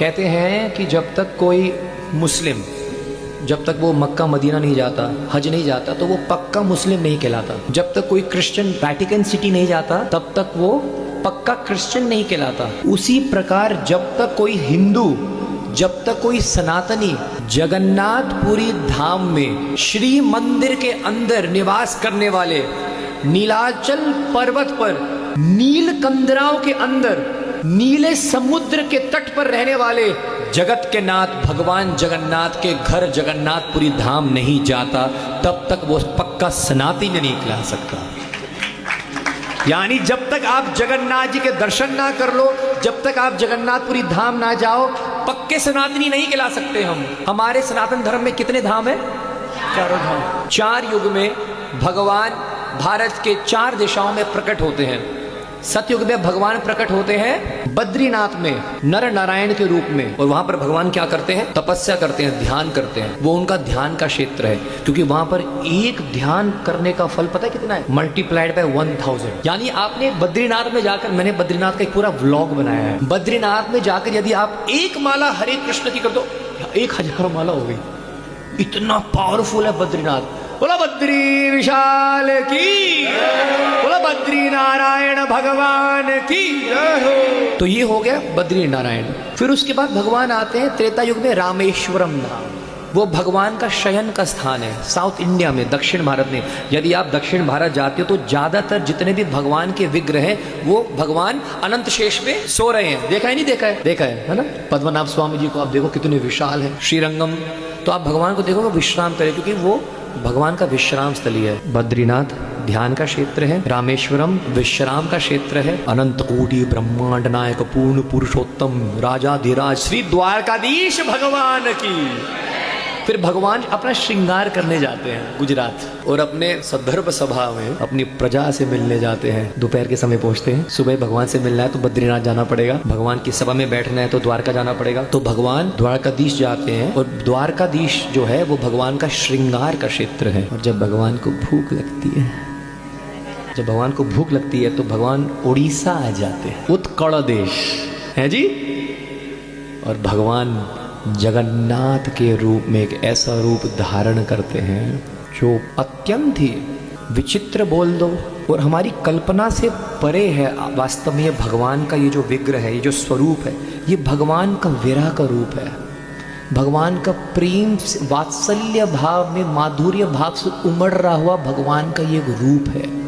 कहते हैं कि जब तक कोई मुस्लिम, जब तक वो मक्का मदीना नहीं जाता, हज नहीं जाता, तो वो पक्का मुस्लिम नहीं कहलाता। जब तक कोई क्रिश्चियन वैटिकन सिटी नहीं जाता, तब तक वो पक्का क्रिश्चियन नहीं कहलाता। उसी प्रकार जब तक कोई हिंदू, जब तक कोई सनातनी जगन्नाथपुरी धाम में श्री मंदिर के अंदर निवास करने वाले, नीलाचल पर्वत पर नीलकंदराओं के अंदर नीले समुद्र के तट पर रहने वाले जगत के नाथ भगवान जगन्नाथ के घर जगन्नाथपुरी धाम नहीं जाता, तब तक वो पक्का सनातनी नहीं कहला सकता। यानी जब तक आप जगन्नाथ जी के दर्शन ना कर लो, जब तक आप जगन्नाथपुरी धाम ना जाओ, पक्के सनातनी नहीं कहला सकते हम। हमारे सनातन धर्म में कितने धाम है? चारों धाम। 4 युग में भगवान भारत के 4 दिशाओं में प्रकट होते हैं। सतयुग में भगवान प्रकट होते हैं बद्रीनाथ में नर नारायण के रूप में, और वहां पर भगवान क्या करते हैं? तपस्या करते हैं, ध्यान करते हैं। वो उनका ध्यान का क्षेत्र है, क्योंकि वहां पर एक ध्यान करने का फल पता है कितना है? Multiplied by 1000। यानी आपने बद्रीनाथ में जाकर, मैंने बद्रीनाथ का एक पूरा व्लॉग बनाया है, बद्रीनाथ में जाकर यदि आप एक माला हरे कृष्ण की कर दो, 1000 माला हो गई। इतना पावरफुल है बद्रीनाथ। बोला बद्री विशाल की, बोला बद्री नारायण भगवान की। तो ये हो गया बद्री नारायण। फिर उसके बाद भगवान आते हैं त्रेता युग में रामेश्वरम धाम। वो भगवान का शयन का स्थान है साउथ इंडिया में, दक्षिण भारत में। यदि आप दक्षिण भारत जाते हो तो ज्यादातर जितने भी भगवान के विग्रह हैं वो भगवान अनंत शेष में सो रहे हैं। देखा है नहीं? देखा है, देखा है ना? पद्मनाभ स्वामी जी को आप देखो कितने विशाल है। श्रीरंगम, तो आप भगवान को देखो वो विश्राम करें, क्योंकि वो भगवान का विश्राम स्थली है। बद्रीनाथ ध्यान का क्षेत्र है, रामेश्वरम विश्राम का क्षेत्र है, अनंत कोटि ब्रह्मांड नायक पूर्ण पुरुषोत्तम राजाधिराज श्री द्वारकाधीश भगवान की। फिर भगवान अपना श्रृंगार करने जाते हैं गुजरात, और अपने सदर्भ सभा में अपनी प्रजा से मिलने जाते हैं। दोपहर के समय पहुंचते हैं। सुबह भगवान से मिलना है तो बद्रीनाथ जाना पड़ेगा, भगवान की सभा में बैठना है तो द्वारका जाना पड़ेगा। तो भगवान द्वारकाधीश जाते हैं, और द्वारकाधीश जो है वो भगवान का श्रृंगार का क्षेत्र है। और जब भगवान को भूख लगती है, जब भगवान को भूख लगती है तो भगवान उड़ीसा आ जाते हैं, उत्कल देश है जी। और भगवान जगन्नाथ के रूप में एक ऐसा रूप धारण करते हैं जो अत्यंत ही विचित्र बोल दो और हमारी कल्पना से परे है। वास्तव में ये भगवान का ये जो विग्रह है, ये जो स्वरूप है, ये भगवान का विरह का रूप है। भगवान का प्रेम वात्सल्य भाव में माधुर्य भाव से उमड़ रहा हुआ भगवान का ये रूप है।